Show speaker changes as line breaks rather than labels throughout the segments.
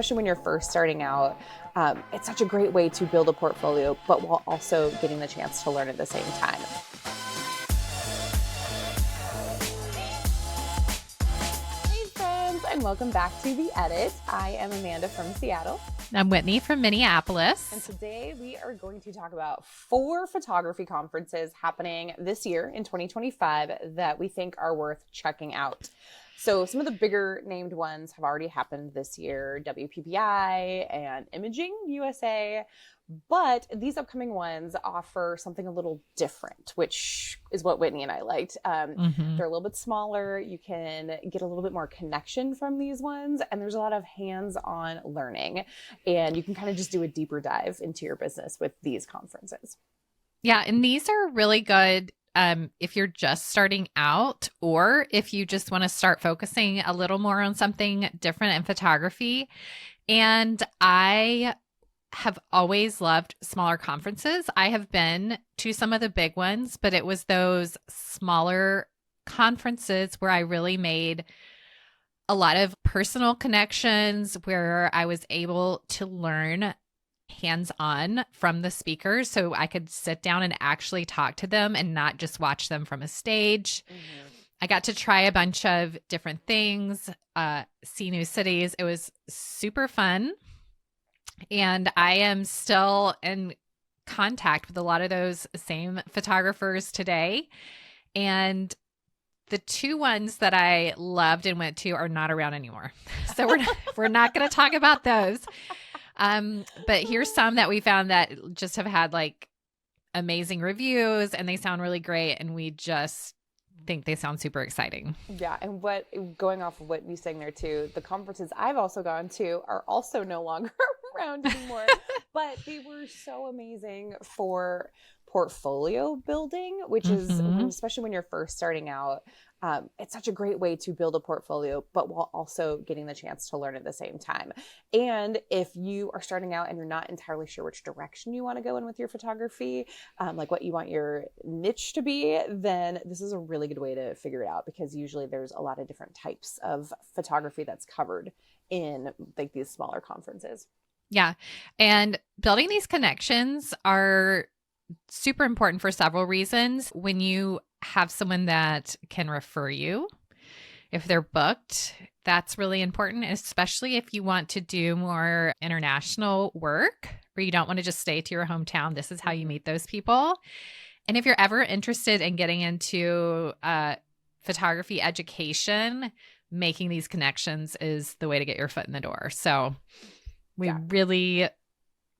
Especially when you're first starting out, it's such a great way to build a portfolio, but while also getting the chance to learn at the same time. Hey friends, and welcome back to The Edit. I am Amanda from Seattle.
I'm Whitney from Minneapolis.
And today we are going to talk about 4 photography conferences happening this year in 2025 that we think are worth checking out. So some of the bigger named ones have already happened this year, WPPI and ImagingUSA, but these upcoming ones offer something a little different, which is what Whitney and I liked. They're a little bit smaller. You can get a little bit more connection from these ones, and there's a lot of hands-on learning, and you can kind of just do a deeper dive into your business with these conferences.
Yeah, and these are really good if you're just starting out, or if you just want to start focusing a little more on something different in photography. And I have always loved smaller conferences. I have been to some of the big ones, but it was those smaller conferences where I really made a lot of personal connections, where I was able to learn hands-on from the speakers, so I could sit down and actually talk to them and not just watch them from a stage. I got to try a bunch of different things, see new cities. It was super fun. And I am still in contact with a lot of those same photographers today. And the 2 ones that I loved and went to are not around anymore. So we're not going to talk about those. But here's some that we found that just have had like amazing reviews, and they sound really great, and we just think they sound super exciting.
Yeah, and going off of what you're saying there too, the conferences I've also gone to are also no longer around anymore, but they were so amazing for portfolio building, which is, especially when you're first starting out, it's such a great way to build a portfolio, but while also getting the chance to learn at the same time. And if you are starting out and you're not entirely sure which direction you want to go in with your photography, like what you want your niche to be, then this is a really good way to figure it out, because usually there's a lot of different types of photography that's covered in like these smaller conferences.
Yeah. And building these connections are super important for several reasons. When you have someone that can refer you, if they're booked, that's really important, especially if you want to do more international work where you don't want to just stay to your hometown. This is how you meet those people. And if you're ever interested in getting into photography education, making these connections is the way to get your foot in the door. So we really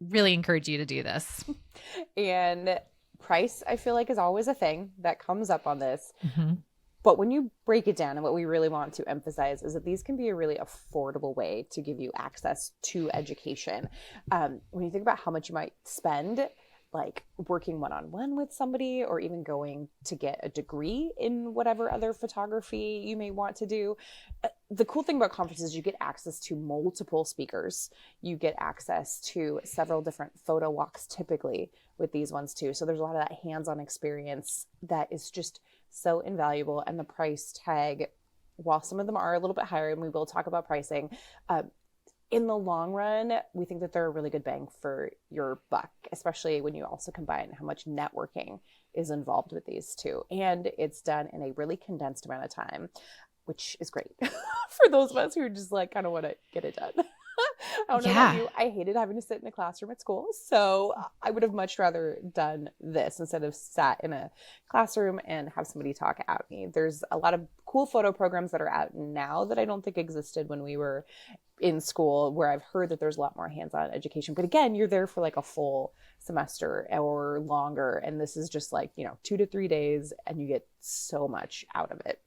encourage you to do this.
And price, I feel like, is always a thing that comes up on this. But when you break it down, and what we really want to emphasize is that these can be a really affordable way to give you access to education. When you think about how much you might spend, like working one-on-one with somebody, or even going to get a degree in whatever other photography you may want to do. The cool thing about conferences is you get access to multiple speakers. You get access to several different photo walks typically with these ones too. So there's a lot of that hands-on experience that is just so invaluable. And the price tag, while some of them are a little bit higher, and we will talk about pricing, in the long run, we think that they're a really good bang for your buck, especially when you also combine how much networking is involved with these two. And it's done in a really condensed amount of time, which is great for those of us who just like kind of want to get it done. I don't know about you. I hated having to sit in a classroom at school. So I would have much rather done this instead of sat in a classroom and have somebody talk at me. There's a lot of cool photo programs that are out now that I don't think existed when we were in school, where I've heard that there's a lot more hands-on education. But again, you're there for like a full semester or longer. And this is just like, 2 to 3 days, and you get so much out of it.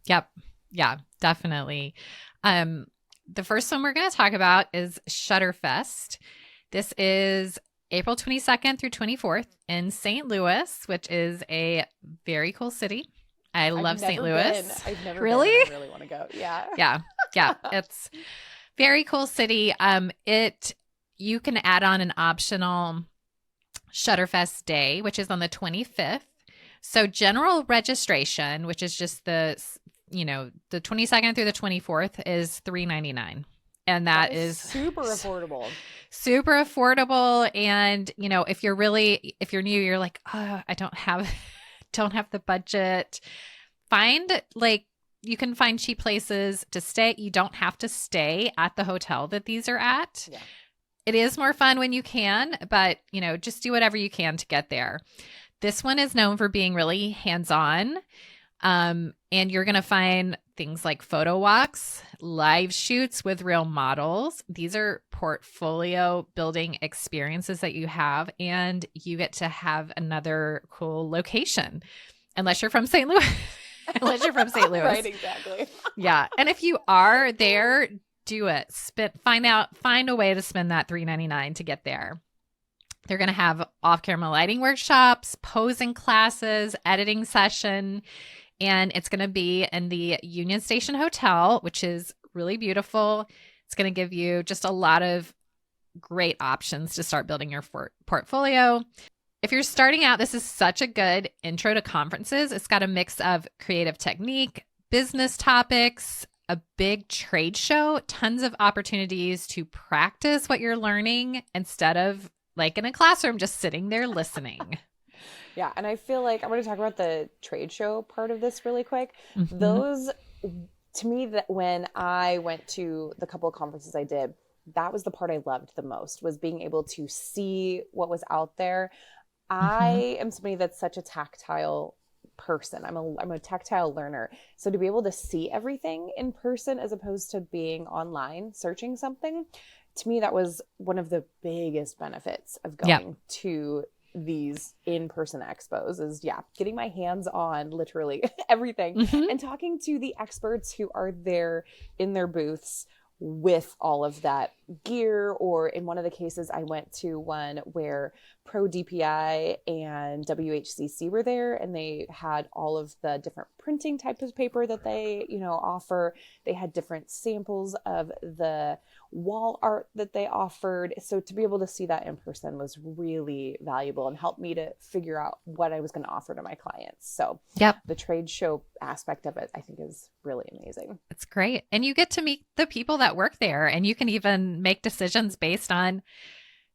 Yep. Yeah, definitely. The first one we're going to talk about is ShutterFest. This is April 22nd through 24th in St. Louis, which is a very cool city. I love St. Louis.
I've never
really?
been. I really want to go. Yeah.
Yeah. It's very cool city. You can add on an optional ShutterFest day, which is on the 25th. So general registration, which is just the 22nd through the 24th, is $3.99. And that is
super affordable.
Super affordable. And, you know, if you're new, you're like, oh, I don't have the budget. You can find cheap places to stay. You don't have to stay at the hotel that these are at.
Yeah.
It is more fun when you can, but, you know, just do whatever you can to get there. This one is known for being really hands-on. And you're going to find things like photo walks, live shoots with real models. These are portfolio building experiences that you have, and you get to have another cool location. Unless you're from St. Louis.
Right, exactly.
Yeah. And if you are there, do it. Find a way to spend that $3.99 to get there. They're going to have off-camera lighting workshops, posing classes, editing session, and it's going to be in the Union Station Hotel, which is really beautiful. It's going to give you just a lot of great options to start building your portfolio. If you're starting out, this is such a good intro to conferences. It's got a mix of creative technique, business topics, a big trade show, tons of opportunities to practice what you're learning instead of like in a classroom, just sitting there listening.
Yeah. And I feel like I'm going to talk about the trade show part of this really quick.
Mm-hmm.
Those, to me, that when I went to the couple of conferences I did, that was the part I loved the most, was being able to see what was out there. I am somebody that's such a tactile person. I'm a tactile learner. So to be able to see everything in person as opposed to being online searching something, to me, that was one of the biggest benefits of going to these in-person expos is getting my hands on literally everything and talking to the experts who are there in their booths with all of that gear. Or in one of the cases, I went to one where Pro DPI and WHCC were there, and they had all of the different printing types of paper that they, offer. They had different samples of the wall art that they offered. So to be able to see that in person was really valuable and helped me to figure out what I was going to offer to my clients. So the trade show aspect of it, I think, is really amazing.
It's great. And you get to meet the people that work there, and you can even make decisions based on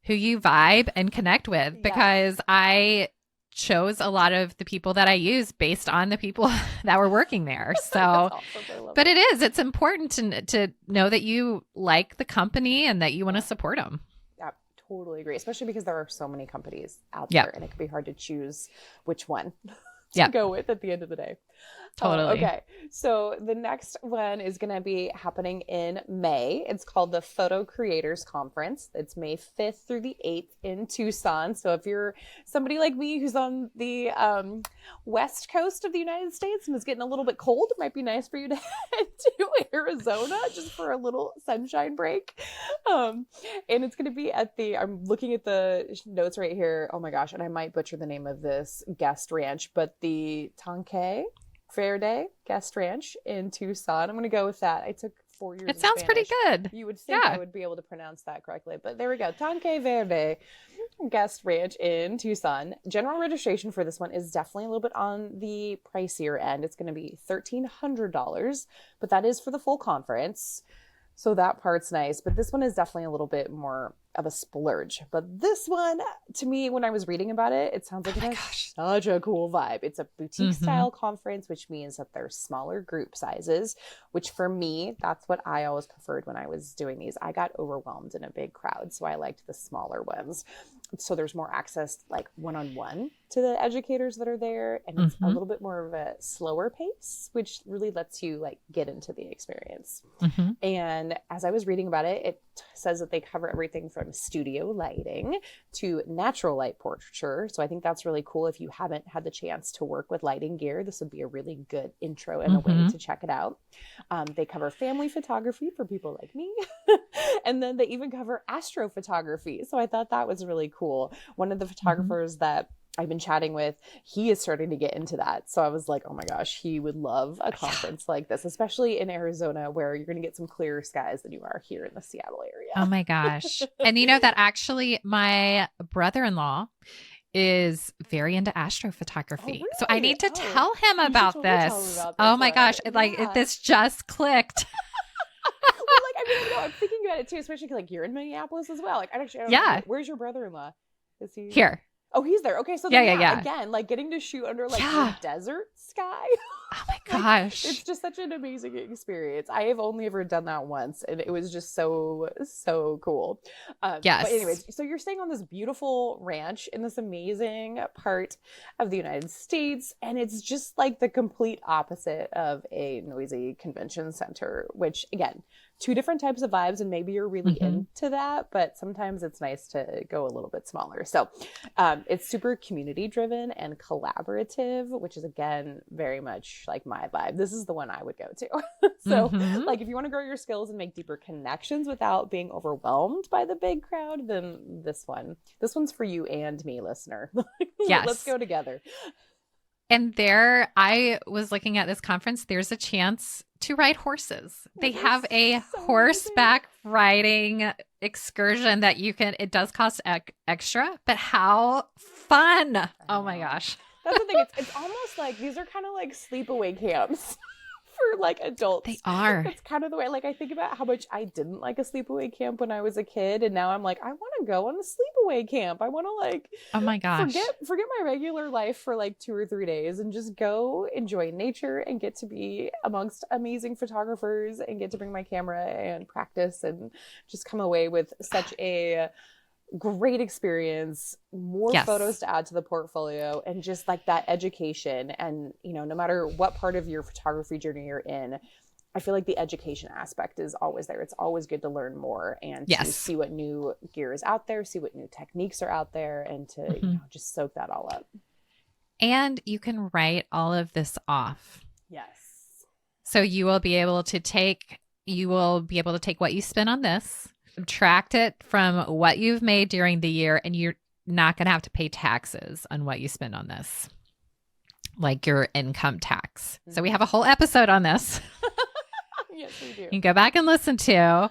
who you vibe and connect with, because I chose a lot of the people that I use based on the people that were working there. So, awesome. But it's important to know that you like the company and that you want to support them.
Yeah, totally agree. Especially because there are so many companies out there, and it can be hard to choose which one to go with at the end of the day.
Totally.
Okay. So the next one is going to be happening in May. It's called the Photo Creators Conference. It's May 5th through the 8th in Tucson. So if you're somebody like me who's on the west coast of the United States and it's getting a little bit cold, it might be nice for you to head to Arizona just for a little sunshine break. And it's going to be at I'm looking at the notes right here. Oh my gosh. And I might butcher the name of this guest ranch, but the Tonke Verde Guest Ranch in Tucson. I'm going to go with that. I took 4 years.
It sounds
Spanish.
Pretty good.
You would think I would be able to pronounce that correctly, but there we go. Tonke Verde Guest Ranch in Tucson. General registration for this one is definitely a little bit on the pricier end. It's going to be $1,300, but that is for the full conference. So that part's nice, but this one is definitely a little bit more of a splurge. But this one, to me, when I was reading about it, it sounds like it has such a cool vibe. It's a boutique style conference, which means that there's smaller group sizes, which for me, that's what I always preferred when I was doing these. I got overwhelmed in a big crowd, so I liked the smaller ones. So there's more access, like one-on-one, to the educators that are there, and it's a little bit more of a slower pace, which really lets you like get into the experience. And as I was reading about it, it says that they cover everything from studio lighting to natural light portraiture. So I think that's really cool. If you haven't had the chance to work with lighting gear, this would be a really good intro and a way to check it out. They cover family photography for people like me. And then they even cover astrophotography. So I thought that was really cool. One of the photographers that I've been chatting with, he is starting to get into that. So I was like, oh my gosh, he would love a conference like this, especially in Arizona, where you're going to get some clearer skies than you are here in the Seattle area.
Oh my gosh. And you know that actually my brother-in-law is very into astrophotography.
Oh, really?
So I need to tell him about this. Oh my gosh. Like this just clicked.
Well, like, I mean, no, I'm thinking about it too, especially 'cause, like, you're in Minneapolis as well. Like, I don't
Yeah.
know, where's your brother-in-law? Is he
Here?
Oh, he's there. Okay, so
Yeah,
then
yeah.
again, like getting to shoot under like
Yeah.
the desert sky.
Oh my
Like,
gosh.
it's just such an amazing experience. I have only ever done that once, and it was just so cool.
Yes.
But anyways, so you're staying on this beautiful ranch in this amazing part of the United States, and it's just like the complete opposite of a noisy convention center, which again, two different types of vibes, and maybe you're really into that, but sometimes it's nice to go a little bit smaller. So it's super community driven and collaborative, which is again very much like my vibe. This is the one I would go to. So like if you want to grow your skills and make deeper connections without being overwhelmed by the big crowd, then this one's for you and me, listener.
Yes.
Let's go together.
And there, I was looking at this conference, there's a chance to ride horses. They have a horseback riding excursion that you can, it does cost extra, but how fun. Oh my gosh.
That's the thing. It's almost like these are kind of like sleepaway camps for like adults.
They are.
It's kind of the way, like I think about how much I didn't like a sleepaway camp when I was a kid, and now I'm like, I want to go on a sleepaway camp. I want to like,
oh my gosh,
forget my regular life for like 2 or 3 days and just go enjoy nature and get to be amongst amazing photographers and get to bring my camera and practice and just come away with such a great experience, more photos to add to the portfolio, and just like that education. And no matter what part of your photography journey you're in, I feel like the education aspect is always there. It's always good to learn more and to see what new gear is out there, see what new techniques are out there, and to just soak that all up.
And you can write all of this off.
Yes.
So you will be able to take what you spend on this, subtract it from what you've made during the year, and you're not going to have to pay taxes on what you spend on this, like your income tax. So we have a whole episode on this.
Yes, we do.
You can go back and listen to.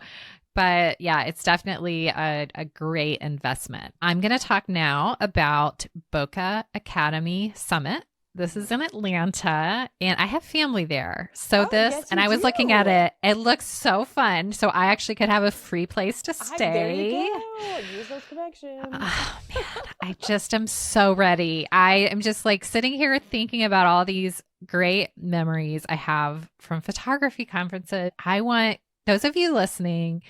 But yeah, it's definitely a great investment. I'm going to talk now about Bokeh Academy Summit. This is in Atlanta, and I have family there. So and I was looking at it. It looks so fun. So I actually could have a free place to stay.
There you go. Use those connections.
Oh man, I just am so ready. I am just like sitting here thinking about all these great memories I have from photography conferences. I want those of you listening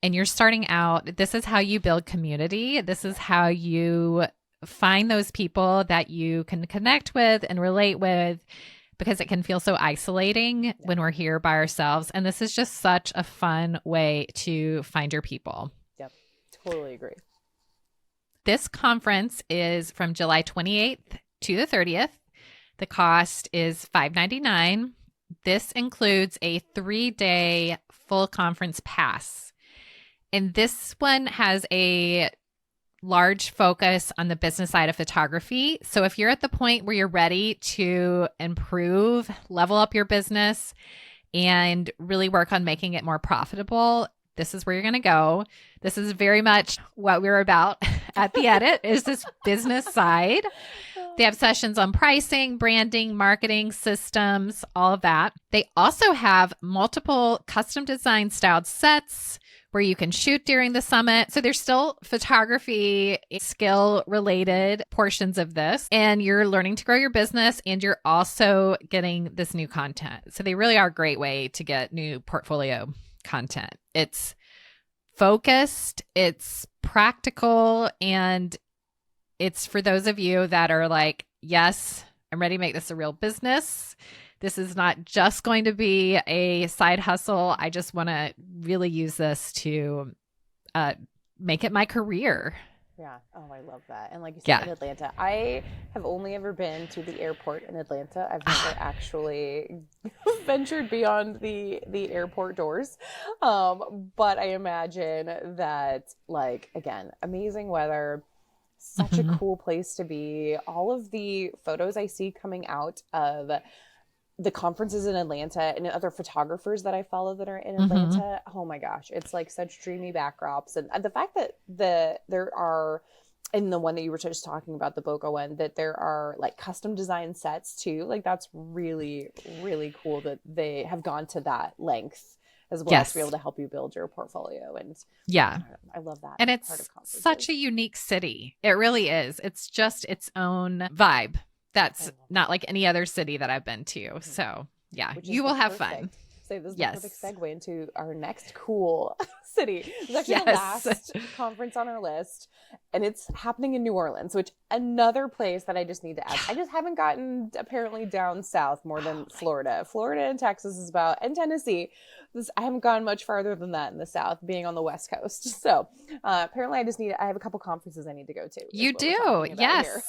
and you're starting out, this is how you build community. This is how you find those people that you can connect with and relate with, because it can feel so isolating when we're here by ourselves. And this is just such a fun way to find your people.
Yep. Totally agree.
This conference is from July 28th to the 30th. The cost is $5.99. This includes a 3-day full conference pass. And this one has a large focus on the business side of photography. So if you're at the point where you're ready to improve, level up your business, and really work on making it more profitable, this is where you're going to go. This is very much what we're about at The Edit, is this business side. They have sessions on pricing, branding, marketing, systems, all of that. They also have multiple custom design styled sets where you can shoot during the summit. So there's still photography skill related portions of this, and you're learning to grow your business, and you're also getting this new content. So they really are a great way to get new portfolio content. It's focused, it's practical, and it's for those of you that are like, yes, I'm ready to make this a real business. This is not just going to be a side hustle. I just want to really use this to make it my career.
Yeah. Oh, I love that. And like you said, in Atlanta, I have only ever been to the airport in Atlanta. I've never actually ventured beyond the airport doors. But I imagine that, like, again, amazing weather, such a cool place to be. All of the photos I see coming out of the conferences in Atlanta and other photographers that I follow that are in Atlanta, oh my gosh, it's like such dreamy backdrops. And the fact that there are, in the one that you were just talking about, the Bokeh one, that there are like custom design sets too, like that's really, really cool that they have gone to that length as well
Yes.
to be able to help you build your portfolio. And
Yeah.
I love that.
And
part
it's
of conferences.
such a unique city. It really is. It's just its own vibe. That's not like any other city that I've been to. So yeah,
Which is
you will have fun.
perfect. So this is
Yes.
the perfect segue into our next cool city. It's actually the
Yes.
last conference on our list, and it's happening in New Orleans, which another place that I just need to add. I just haven't gotten apparently down south more than Florida. Florida and Texas is about, and Tennessee. I haven't gone much farther than that in the south, being on the West Coast. So apparently I have a couple conferences I need to go to.
You do. Yes.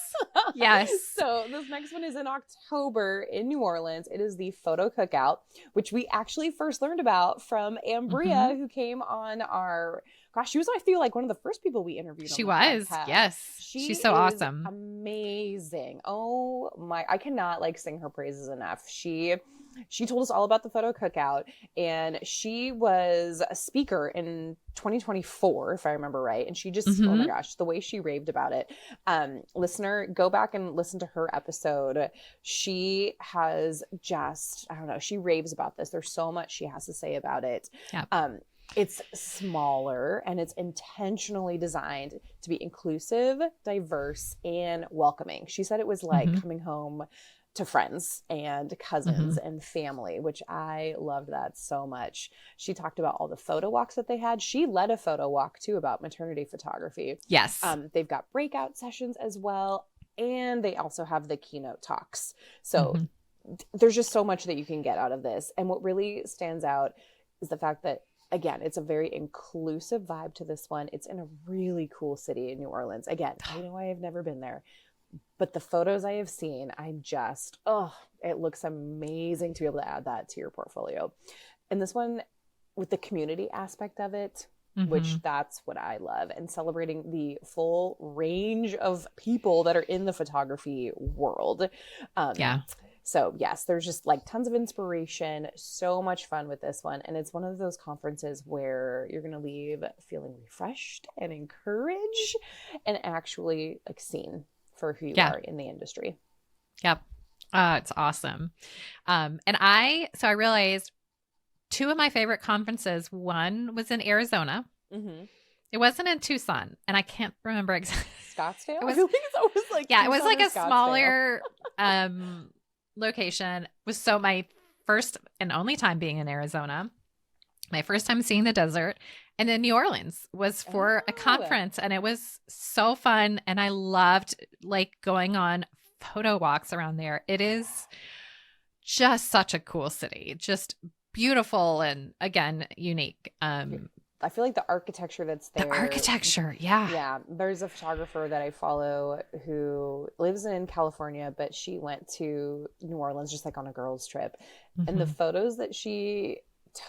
Yes.
So this next one is in October in New Orleans. It is the Photo Cookout, which we actually first learned about from Ambria, who came on our, gosh, she was, I feel like, one of the first people we interviewed.
She
on
was.
podcast.
Yes. She's so awesome.
Amazing. Oh my, I cannot like sing her praises enough. She told us all about the Photo Cookout, and she was a speaker in 2024, if I remember right. And she just, oh my gosh, the way she raved about it. Listener, go back and listen to her episode. She has just, I don't know, she raves about this. There's so much she has to say about it. Yep. It's smaller and it's intentionally designed to be inclusive, diverse, and welcoming. She said it was like coming home to friends and cousins and family, which I loved that so much. She talked about all the photo walks that they had. She led a photo walk too about maternity photography.
Yes.
They've got breakout sessions as well. And they also have the keynote talks. So there's just so much that you can get out of this. And what really stands out is the fact that, again, it's a very inclusive vibe to this one. It's in a really cool city in New Orleans. Again, I know I have never been there, but the photos I have seen, it looks amazing to be able to add that to your portfolio. And this one, with the community aspect of it, which that's what I love, and celebrating the full range of people that are in the photography world. So yes, there's just like tons of inspiration, so much fun with this one. And it's one of those conferences where you're going to leave feeling refreshed and encouraged and actually like seen for who you are in the industry.
Yep. It's awesome. And I realized two of my favorite conferences, one was in Arizona. It wasn't in Tucson, and I can't remember exactly.
Scottsdale? I feel like it's always like
it was like a
Scottsdale.
Smaller location. Was so my first and only time being in Arizona. My first time seeing the desert. And then New Orleans was for a conference, and it was so fun. And I loved like going on photo walks around there. It is just such a cool city, just beautiful and, again, unique.
I feel like the architecture that's there.
The architecture, yeah.
Yeah. There's a photographer that I follow who lives in California, but she went to New Orleans just like on a girls' trip. And the photos that she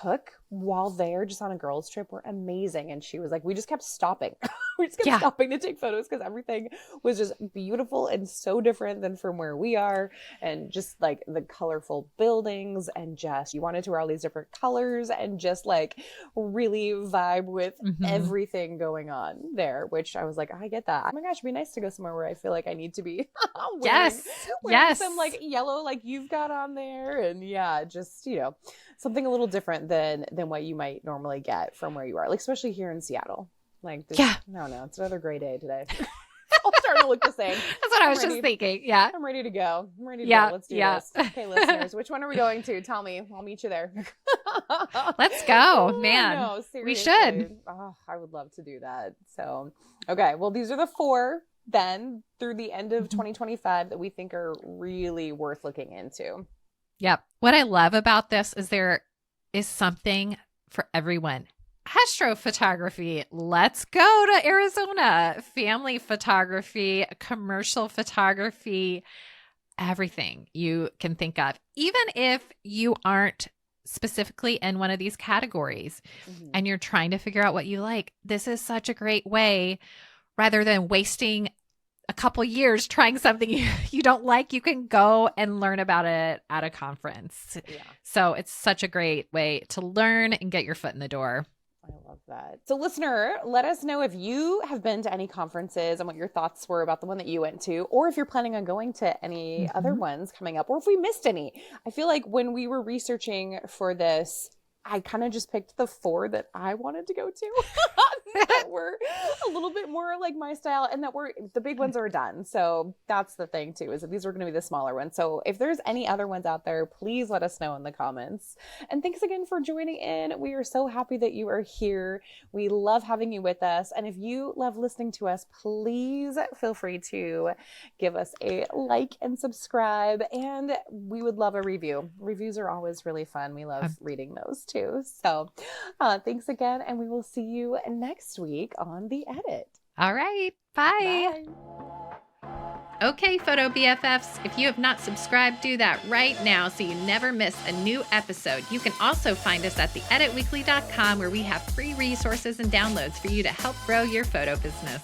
took while there just on a girls' trip were amazing. And she was like, we just kept stopping. We just kept stopping to take photos because everything was just beautiful and so different than from where we are. And just like the colorful buildings, and just you wanted to wear all these different colors and just like really vibe with everything going on there, which I was like, I get that. Oh my gosh, it'd be nice to go somewhere where I feel like I need to be wearing some like yellow like you've got on there. And just, something a little different than what you might normally get from where you are, like especially here in Seattle. Like, I don't know, it's another gray day today. All starting to look the same.
That's what I was just thinking. Yeah,
I'm ready to go. Let's do this. Okay, listeners, which one are we going to? Tell me. I'll meet you there.
Let's go, man.
No, seriously.
We should.
Oh, I would love to do that. So, okay, well, these are the 4 then through the end of 2025 that we think are really worth looking into.
Yep. What I love about this is there is something for everyone. Astrophotography. Let's go to Arizona. Family photography, commercial photography, everything you can think of. Even if you aren't specifically in one of these categories and you're trying to figure out what you like, this is such a great way, rather than wasting a couple years trying something you don't like, you can go and learn about it at a conference. Yeah. So it's such a great way to learn and get your foot in the door.
I love that. So listener, let us know if you have been to any conferences and what your thoughts were about the one that you went to, or if you're planning on going to any other ones coming up, or if we missed any. I feel like when we were researching for this, I kind of just picked the 4 that I wanted to go to that were a little bit more like my style, and that the big ones are done. So that's the thing too, is that these were going to be the smaller ones. So if there's any other ones out there, please let us know in the comments. And thanks again for joining in. We are so happy that you are here. We love having you with us. And if you love listening to us, please feel free to give us a like and subscribe. And we would love a review. Reviews are always really fun. We love reading those too. So thanks again, and we will see you next week on The Edit.
All right. Bye. Okay, Photo BFFs, if you have not subscribed, do that right now so you never miss a new episode. You can also find us at theeditweekly.com, where we have free resources and downloads for you to help grow your photo business.